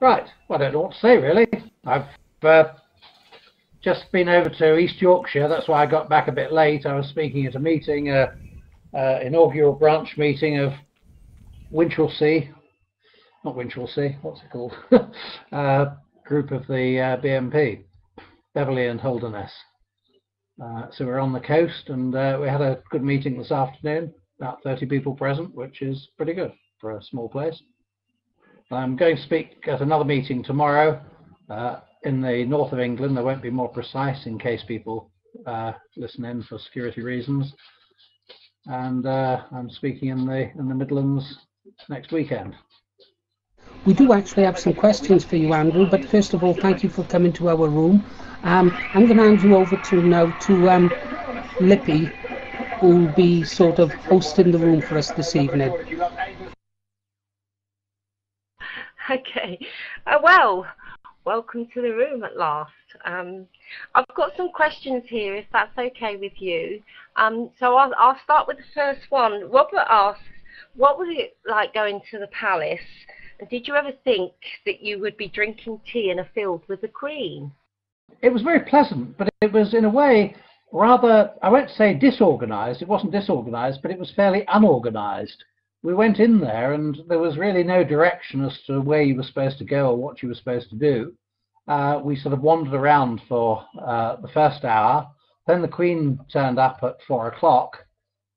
Right. Well, I don't know what to say, really. I've just been over to East Yorkshire. That's why I got back a bit late. I was speaking at a meeting, inaugural branch meeting of Winchelsea. Not Winchelsea, what's it called? Group of the BNP, Beverley and Holderness. So we're on the coast, and we had a good meeting this afternoon. About 30 people present, which is pretty good for a small place. I'm going to speak at another meeting tomorrow in the north of England. I won't be more precise in case people listen in for security reasons. And I'm speaking in the Midlands next weekend. We do actually have some questions for you, Andrew, but first of all, thank you for coming to our room. I'm going to hand you over to Lippy, who will be sort of hosting the room for us this evening. Okay, well, welcome to the room at last. I've got some questions here, if that's okay with you. So I'll start with the first one. Robert asks, what was it like going to the palace? And did you ever think that you would be drinking tea in a field with the Queen? It was very pleasant, but it was in a way rather, I won't say disorganised. It wasn't disorganised, but it was fairly unorganised. We went in there and there was really no direction as to where you were supposed to go or what you were supposed to do. We sort of wandered around for the first hour. Then the Queen turned up at 4 o'clock,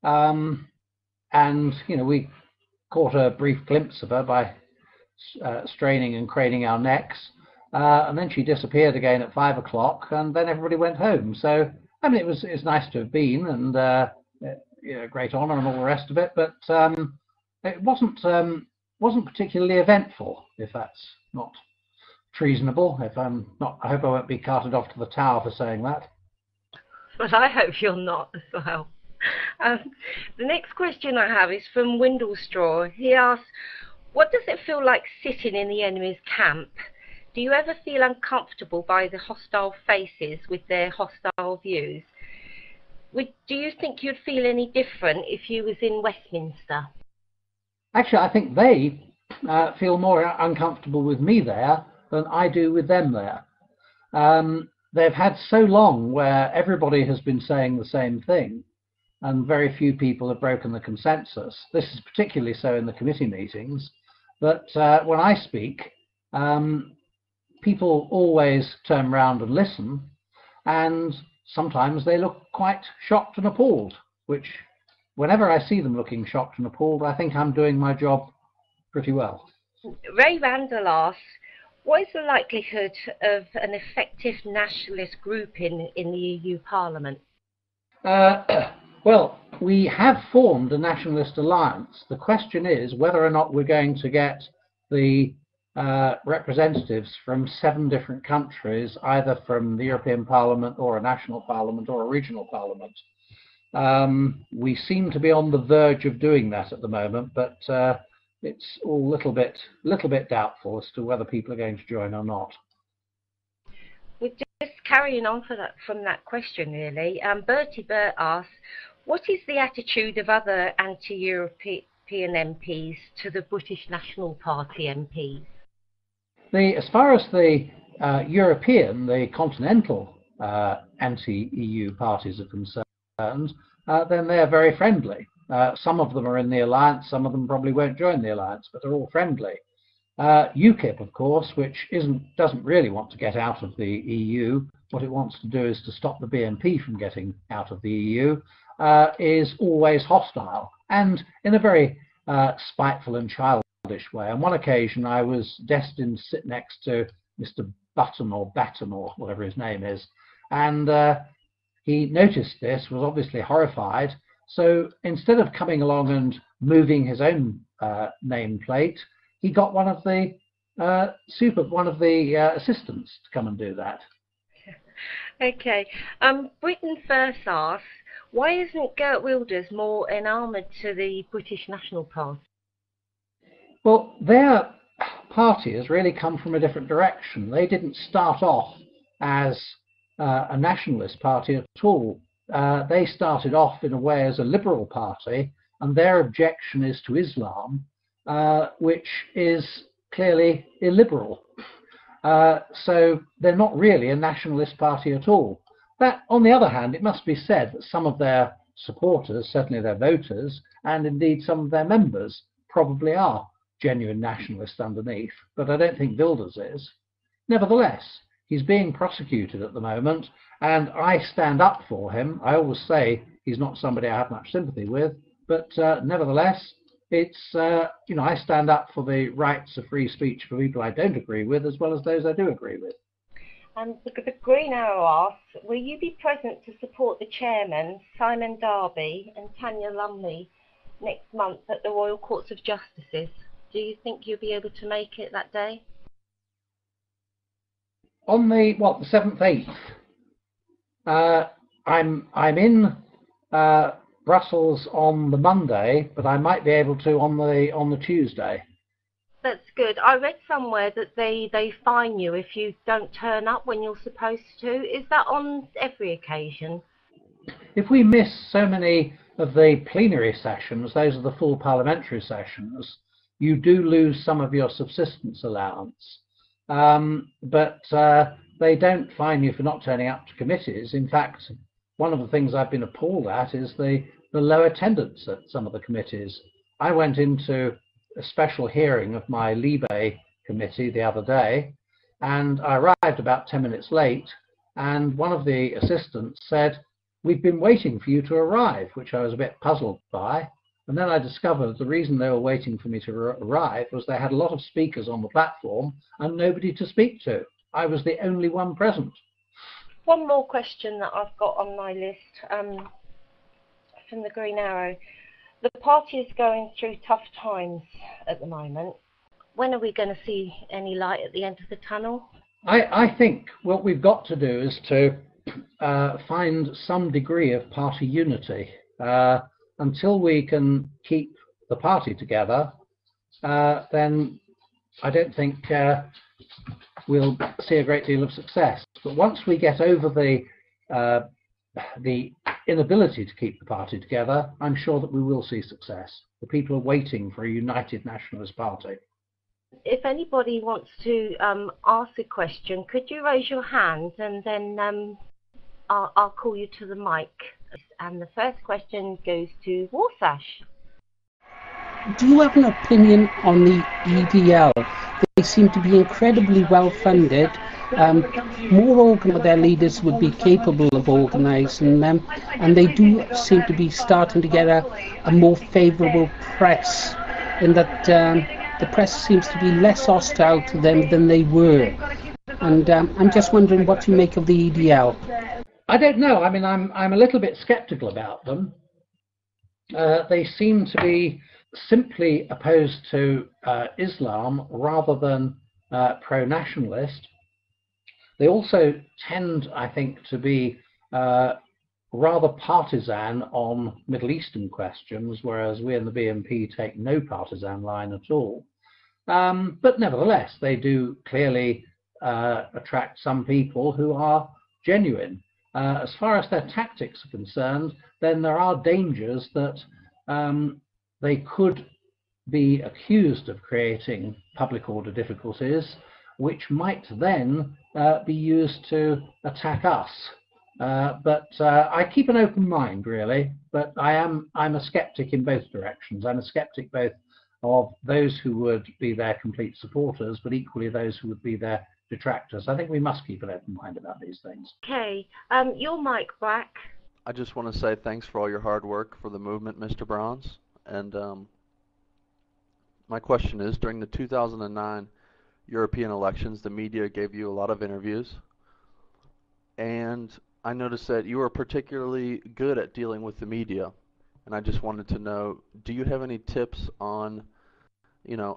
and we caught a brief glimpse of her by straining and craning our necks, and then she disappeared again at 5 o'clock, and then everybody went home. So I mean, it's nice to have been, and great honour and all the rest of it, but it wasn't particularly eventful, if that's not treasonable. I hope I won't be carted off to the Tower for saying that. But I hope you're not as well. The next question I have is from Windlestraw. He asks, what does it feel like sitting in the enemy's camp? Do you ever feel uncomfortable by the hostile faces with their hostile views? Do you think you'd feel any different if you was in Westminster? Actually, I think they feel more uncomfortable with me there than I do with them there. They've had so long where everybody has been saying the same thing, and very few people have broken the consensus. This is particularly so in the committee meetings, but when I speak, people always turn around and listen, and sometimes they look quite shocked and appalled, which whenever I see them looking shocked and appalled, I think I'm doing my job pretty well. Ray Randall asks, what is the likelihood of an effective nationalist group in the EU Parliament? Well, we have formed a nationalist alliance. The question is whether or not we're going to get the representatives from 7 different countries, either from the European Parliament or a national parliament or a regional parliament. We seem to be on the verge of doing that at the moment, but it's all a little bit doubtful as to whether people are going to join or not. We're just carrying on from that question, really. Bertie Burt asks, what is the attitude of other anti-European MPs to the British National Party MPs? As far as the European, the continental anti-EU parties are concerned, then they're very friendly. Some of them are in the alliance, some of them probably won't join the alliance, but they're all friendly. UKIP, of course, which doesn't really want to get out of the EU, what it wants to do is to stop the BNP from getting out of the EU, is always hostile, and in a very spiteful and childish way. On one occasion, I was destined to sit next to Mr. Button or Batten or whatever his name is, and he noticed this, was obviously horrified. So instead of coming along and moving his own nameplate, he got one of the assistants to come and do that. Okay. Britain First asks, why isn't Geert Wilders more enamoured to the British National Party? Well, their party has really come from a different direction. They didn't start off as a nationalist party at all. They started off in a way as a liberal party, and their objection is to Islam, which is clearly illiberal. So they're not really a nationalist party at all. That, on the other hand, it must be said that some of their supporters, certainly their voters, and indeed some of their members, probably are genuine nationalists underneath, but I don't think Wilders is. Nevertheless, he's being prosecuted at the moment, and I stand up for him. I always say he's not somebody I have much sympathy with, but nevertheless, it's I stand up for the rights of free speech for people I don't agree with, as well as those I do agree with. And the Green Arrow asks, will you be present to support the chairman, Simon Darby, and Tanya Lumley next month at the Royal Courts of Justices? Do you think you'll be able to make it that day? On the 7th, 8th, I'm in Brussels on the Monday, but I might be able to on the Tuesday. That's good. I read somewhere that they fine you if you don't turn up when you're supposed to. Is that on every occasion? If we miss so many of the plenary sessions, those are the full parliamentary sessions, you do lose some of your subsistence allowance. But they don't fine you for not turning up to committees. In fact, one of the things I've been appalled at is the low attendance at some of the committees. I went into a special hearing of my Libe committee the other day, and I arrived about 10 minutes late, and one of the assistants said, "We've been waiting for you to arrive," which I was a bit puzzled by. And then I discovered the reason they were waiting for me to arrive was they had a lot of speakers on the platform and nobody to speak to. I was the only one present. One more question that I've got on my list from the Green Arrow. The party is going through tough times at the moment. When are we going to see any light at the end of the tunnel? I think what we've got to do is to find some degree of party unity. Until we can keep the party together, then I don't think we'll see a great deal of success. But once we get over the inability to keep the party together, I'm sure that we will see success. The people are waiting for a united nationalist party. If anybody wants to ask a question, could you raise your hand and then I'll call you to the mic. And the first question goes to Warsash. Do you have an opinion on the EDL? They seem to be incredibly well funded. More their leaders would be capable of organising them, and they do seem to be starting to get a more favourable press, in that the press seems to be less hostile to them than they were. And I'm just wondering what you make of the EDL. I don't know. I mean, I'm a little bit sceptical about them. They seem to be simply opposed to Islam rather than pro-nationalist. They also tend, I think, to be rather partisan on Middle Eastern questions, whereas we in the BNP take no partisan line at all. But nevertheless, they do clearly attract some people who are genuine. As far as their tactics are concerned, then there are dangers that they could be accused of creating public order difficulties, which might then be used to attack us. But I keep an open mind, really. But I'm a skeptic in both directions. I'm a skeptic both of those who would be their complete supporters, but equally those who would be their detractors. I think we must keep an open mind about these things. Okay, your mic back. I just want to say thanks for all your hard work for the movement, Mr. Brons. And my question is, during the 2009 European elections, the media gave you a lot of interviews. And I noticed that you were particularly good at dealing with the media. And I just wanted to know, do you have any tips on,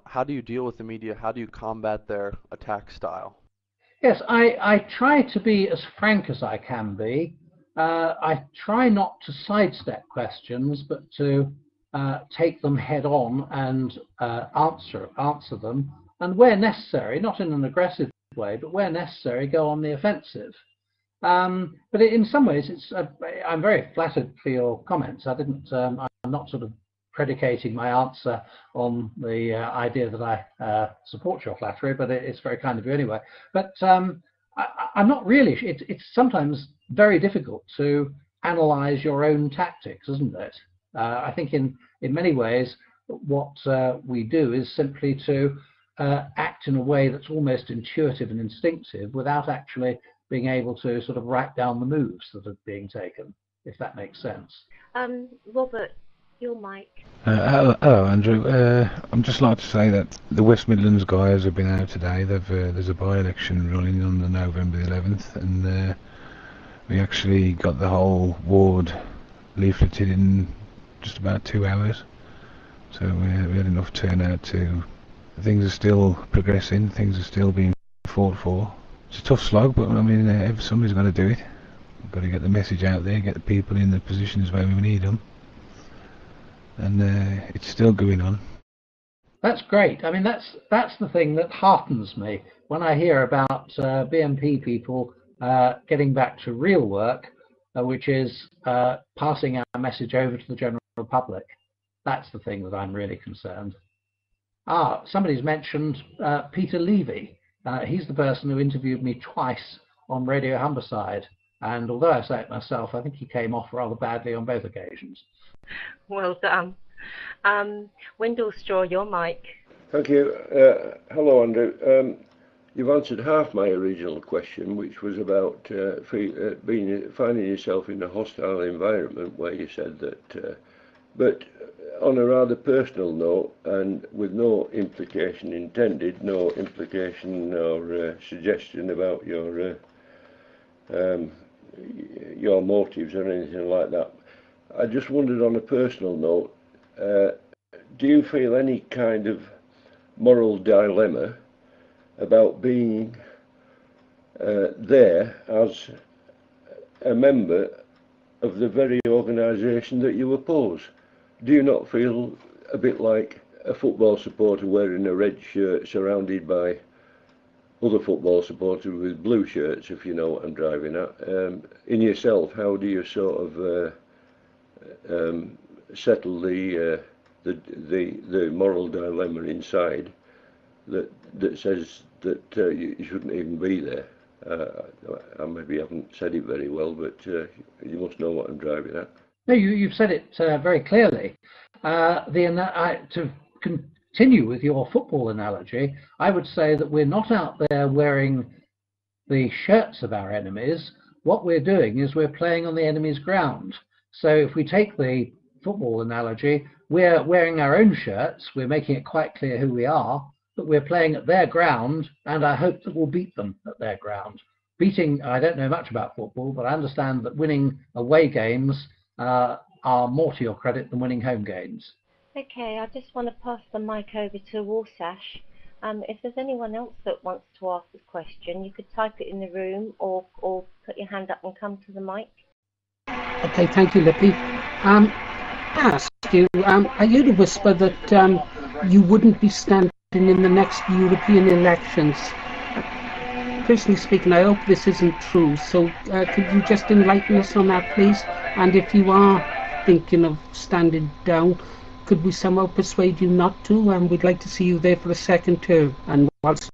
how do you deal with the media? How do you combat their attack style? Yes, I try to be as frank as I can be. I try not to sidestep questions, but to take them head on and answer them. And where necessary, not in an aggressive way, but where necessary, go on the offensive. In some ways, I'm very flattered for your comments. I'm not sort of predicating my answer on the idea that I support your flattery, but it's very kind of you anyway. But I'm not really. It's sometimes very difficult to analyze your own tactics, isn't it? I think in many ways what we do is simply to act in a way that's almost intuitive and instinctive without actually being able to sort of write down the moves that are being taken, if that makes sense. Robert, your mic. Hello, Andrew. I'm just like to say that the West Midlands guys have been out today. There's a by-election running on the November 11th, and we actually got the whole ward leafleted in just about 2 hours. So we had enough turnout to. Things are still progressing. Things are still being fought for. It's a tough slog, but I mean, somebody's got to do it. We've got to get the message out there, get the people in the positions where we need them, and it's still going on. That's great. I mean, that's the thing that heartens me when I hear about BNP people getting back to real work, which is passing our message over to the general public. That's the thing that I'm really concerned. Somebody's mentioned Peter Levy. He's the person who interviewed me twice on Radio Humberside, and although I say it myself, I think he came off rather badly on both occasions. Well done. Wendell Straw, your mic. Thank you. Hello, Andrew. You've answered half my original question, which was about finding yourself in a hostile environment, where you said that, but on a rather personal note, and with no implication intended, no implication or suggestion about your motives or anything like that. I just wondered, on a personal note, do you feel any kind of moral dilemma about being there as a member of the very organisation that you oppose? Do you not feel a bit like a football supporter wearing a red shirt surrounded by other football supporters with blue shirts, if you know what I'm driving at? In yourself, how do you sort of settle the moral dilemma inside that says that you shouldn't even be there? I maybe haven't said it very well, but you must know what I'm driving at. No, you've said it very clearly. To continue with your football analogy, I would say that we're not out there wearing the shirts of our enemies. What we're doing is we're playing on the enemy's ground. So if we take the football analogy, we're wearing our own shirts, we're making it quite clear who we are, but we're playing at their ground, and I hope that we'll beat them at their ground. I don't know much about football, but I understand that winning away games are more to your credit than winning home games. Okay, I just want to pass the mic over to Warsash. If there's anyone else that wants to ask a question, you could type it in the room or put your hand up and come to the mic. Okay, thank you, Lippy. I asked you, I heard a whisper that you wouldn't be standing in the next European elections. Personally speaking, I hope this isn't true, so could you just enlighten us on that, please? And if you are thinking of standing down, could we somehow persuade you not to? And we'd like to see you there for a second term. And whilst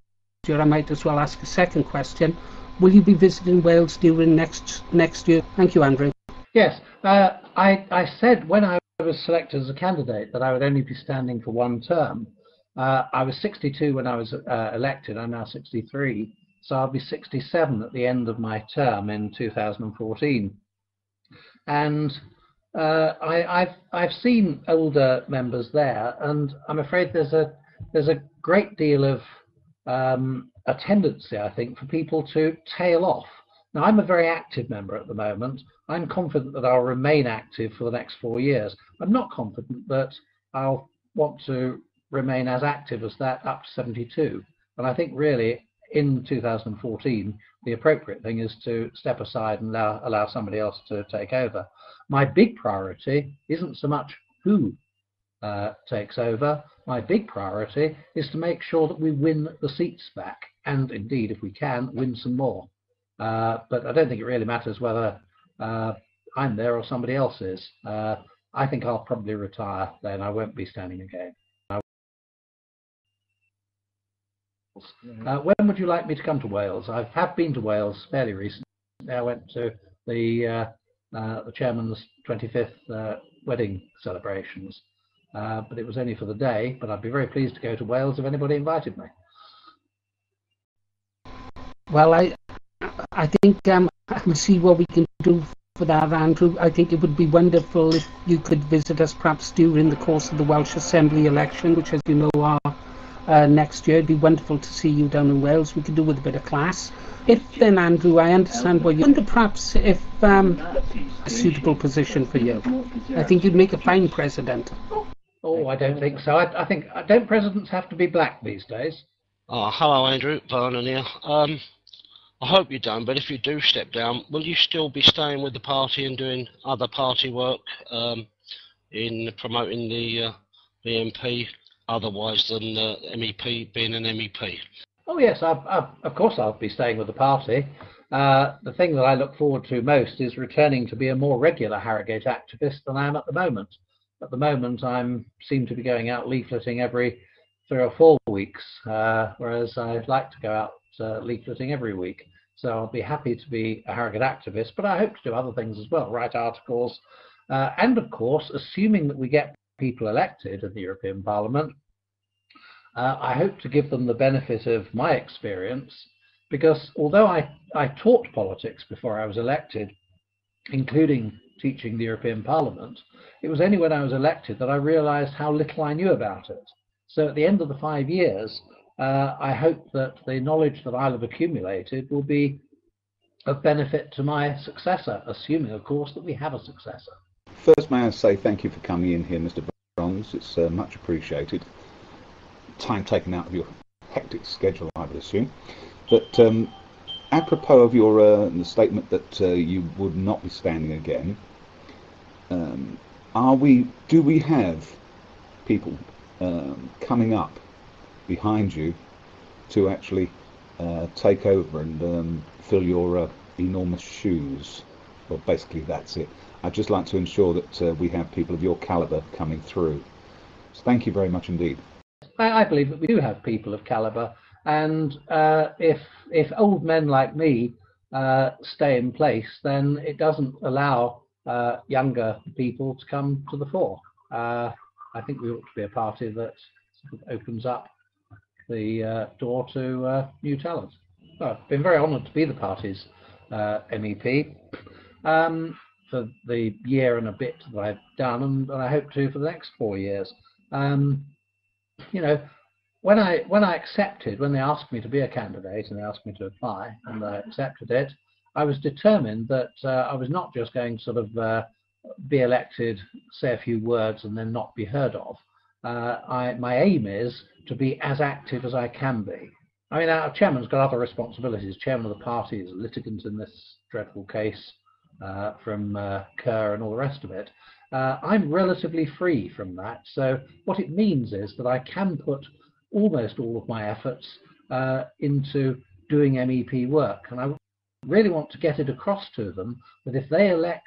you're, I might as well ask a second question. Will you be visiting Wales during next year? Thank you, Andrew. Yes, I said when I was selected as a candidate that I would only be standing for one term. I was 62 when I was elected. I'm now 63. So I'll be 67 at the end of my term in 2014. And I've seen older members there, and I'm afraid there's a great deal of a tendency, I think, for people to tail off. Now, I'm a very active member at the moment. I'm confident that I'll remain active for the next 4 years. I'm not confident that I'll want to remain as active as that up to 72. And I think really in 2014, the appropriate thing is to step aside and allow somebody else to take over. My big priority isn't so much who takes over. My big priority is to make sure that we win the seats back, and indeed, if we can, win some more. But I don't think it really matters whether I'm there or somebody else is. I think I'll probably retire then. I won't be standing again. When would you like me to come to Wales? I have been to Wales fairly recently. I went to the chairman's 25th wedding celebrations, but it was only for the day. But I'd be very pleased to go to Wales if anybody invited me. Well, I think I will see what we can do for that, Andrew. I think it would be wonderful if you could visit us perhaps during the course of the Welsh Assembly election, which, as you know, are next year. It'd be wonderful to see you down in Wales. We could do with a bit of class. If then, Andrew, I understand what you wonder, perhaps if a suitable position for you. I think you'd make a fine president. Oh, I don't think so. I think, don't presidents have to be black these days? Oh, hello, Andrew. Vernon here. I hope you don't, but if you do step down, will you still be staying with the party and doing other party work in promoting the BNP, otherwise than MEP, being an MEP? Oh yes, of course I'll be staying with the party. The thing that I look forward to most is returning to be a more regular Harrogate activist than I am at the moment. At the moment, I seem to be going out leafleting every 3 or 4 weeks, whereas I'd like to go out leafleting every week. So I'll be happy to be a Harrogate activist, but I hope to do other things as well, write articles, and of course, assuming that we get people elected in the European Parliament, I hope to give them the benefit of my experience, because although I taught politics before I was elected, including teaching the European Parliament, it was only when I was elected that I realised how little I knew about it. So at the end of the 5 years, I hope that the knowledge that I'll have accumulated will be of benefit to my successor, assuming, of course, that we have a successor. First, may I say thank you for coming in here, Mr. Brons. It's much appreciated. Time taken out of your hectic schedule, I would assume. But apropos of your the statement that you would not be standing again, do we have people coming up behind you to actually take over and fill your enormous shoes? Well, basically that's it. I'd just like to ensure that we have people of your calibre coming through. So thank you very much indeed. I believe that we do have people of calibre, and if old men like me stay in place, then it doesn't allow younger people to come to the fore. I think we ought to be a party that sort of opens up the door to new talent. Well, I've been very honoured to be the party's MEP for the year and a bit that I've done, and I hope to for the next 4 years. You know, when I accepted, when they asked me to be a candidate and they asked me to apply, and I accepted it, I was determined that I was not just going to sort of be elected, say a few words, and then not be heard of. My aim is to be as active as I can be. I mean, our chairman's got other responsibilities. Chairman of the party is a litigant in this dreadful case from Kerr and all the rest of it. I'm relatively free from that. So what it means is that I can put almost all of my efforts into doing MEP work. And I really want to get it across to them that if they elect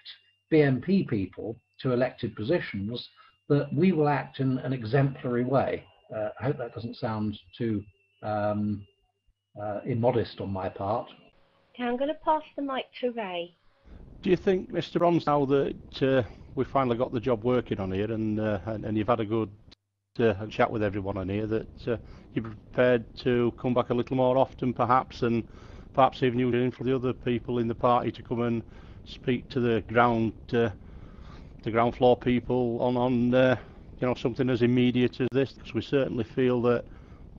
BNP people to elected positions, that we will act in an exemplary way. I hope that doesn't sound too immodest on my part. Okay, I'm going to pass the mic to Ray. Do you think, Mr. Brons, now that we've finally got the job working on here and you've had a good chat with everyone on here, that you're prepared to come back a little more often perhaps, and perhaps even you for the other people in the party to come and speak to the ground floor people on you know, something as immediate as this? Because we certainly feel that,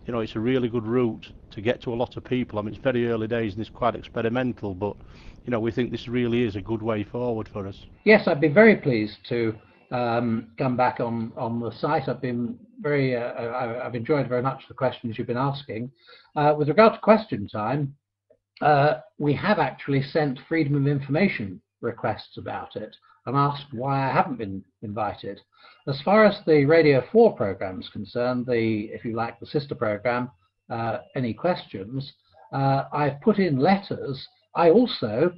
you know, it's a really good route to get to a lot of people. I mean, it's very early days and it's quite experimental, but you know, we think this really is a good way forward for us. Yes, I'd be very pleased to come back on the site. I've been very, I've enjoyed very much the questions you've been asking. With regard to question time, we have actually sent freedom of information requests about it and asked why I haven't been invited. As far as the Radio 4 programme is concerned, if you like, the sister programme, Any Questions, I've put in letters. I also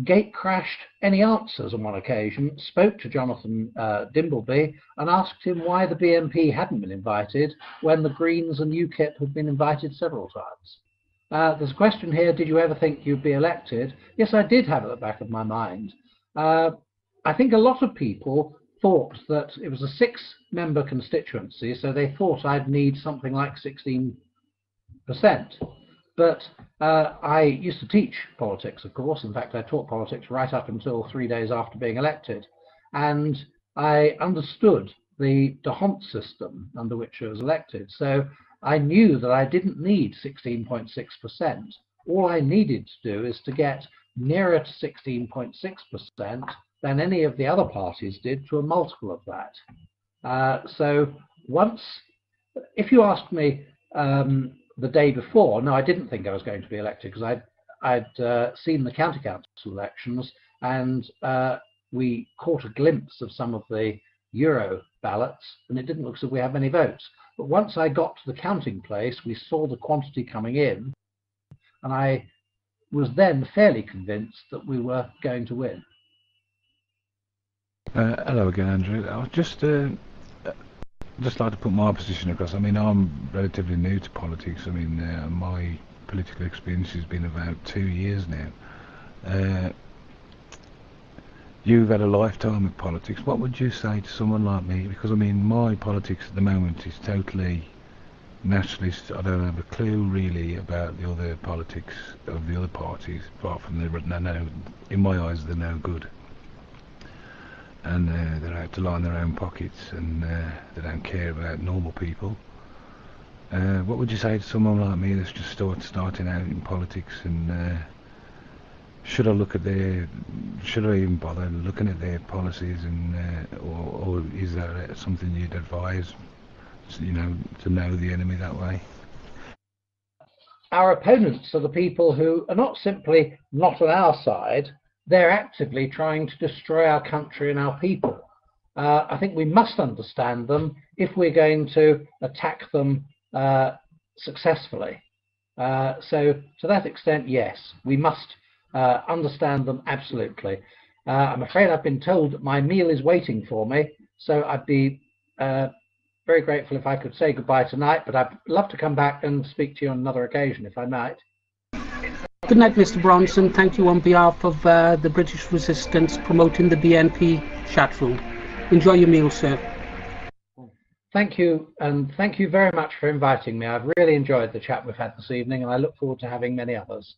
gate crashed any answers on one occasion, spoke to Jonathan Dimbleby and asked him why the BNP hadn't been invited when the Greens and UKIP had been invited several times. There's a question here, did you ever think you'd be elected? Yes, I did have it at the back of my mind. I think a lot of people thought that it was a 6-member constituency, so they thought I'd need something like 16%. But I used to teach politics, of course. In fact, I taught politics right up until 3 days after being elected. And I understood the D'Hondt system under which I was elected. So I knew that I didn't need 16.6%. All I needed to do is to get nearer to 16.6% than any of the other parties did, to a multiple of that. So once, if you asked me the day before, no, I didn't think I was going to be elected, because I'd seen the county council elections, and we caught a glimpse of some of the Euro ballots, and it didn't look as if we had many votes. But once I got to the counting place, we saw the quantity coming in, and I was then fairly convinced that we were going to win. Hello again, Andrew. I was just like to put my position across. I mean, I'm relatively new to politics. I mean, my political experience has been about 2 years now. You've had a lifetime of politics. What would you say to someone like me? Because I mean, my politics at the moment is totally nationalist. I don't have a clue really about the other politics of the other parties, apart from in my eyes, they're no good. And they're out to line their own pockets, and they don't care about normal people. What would you say to someone like me that's just starting out in politics, and should I even bother looking at their policies, and or is there something you'd advise, you know, to know the enemy that way? Our opponents are the people who are not simply not on our side, they're actively trying to destroy our country and our people. I think we must understand them if we're going to attack them successfully. So to that extent, yes, we must understand them absolutely. I'm afraid I've been told that my meal is waiting for me, so I'd be very grateful if I could say goodbye tonight, but I'd love to come back and speak to you on another occasion if I might. Good night, Mr. Bronson. Thank you on behalf of the British Resistance promoting the BNP chat room. Enjoy your meal, sir. Thank you, and thank you very much for inviting me. I've really enjoyed the chat we've had this evening, and I look forward to having many others.